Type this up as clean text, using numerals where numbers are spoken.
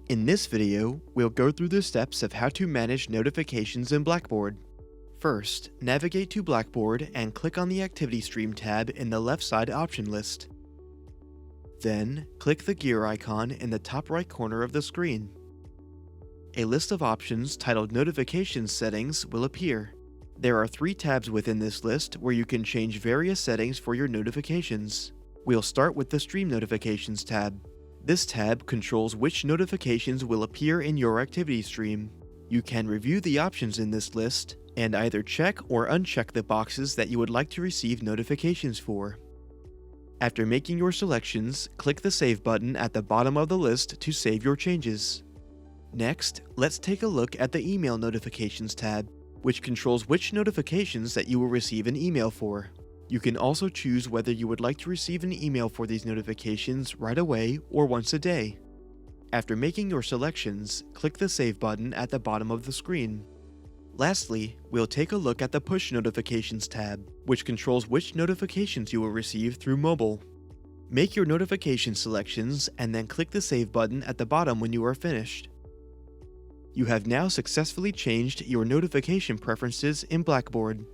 In this video, we'll go through the steps of how to manage notifications in Blackboard. First, navigate to Blackboard and click on the Activity Stream tab in the left side option list. Then, click the gear icon in the top right corner of the screen. A list of options titled Notifications Settings will appear. There are 3 tabs within this list where you can change various settings for your notifications. We'll start with the Stream Notifications tab. This tab controls which notifications will appear in your activity stream. You can review the options in this list and either check or uncheck the boxes that you would like to receive notifications for. After making your selections, click the Save button at the bottom of the list to save your changes. Next, let's take a look at the Email Notifications tab, which controls which notifications that you will receive an email for. You can also choose whether you would like to receive an email for these notifications right away or once a day. After making your selections, click the Save button at the bottom of the screen. Lastly, we'll take a look at the Push Notifications tab, which controls which notifications you will receive through mobile. Make your notification selections and then click the Save button at the bottom when you are finished. You have now successfully changed your notification preferences in Blackboard.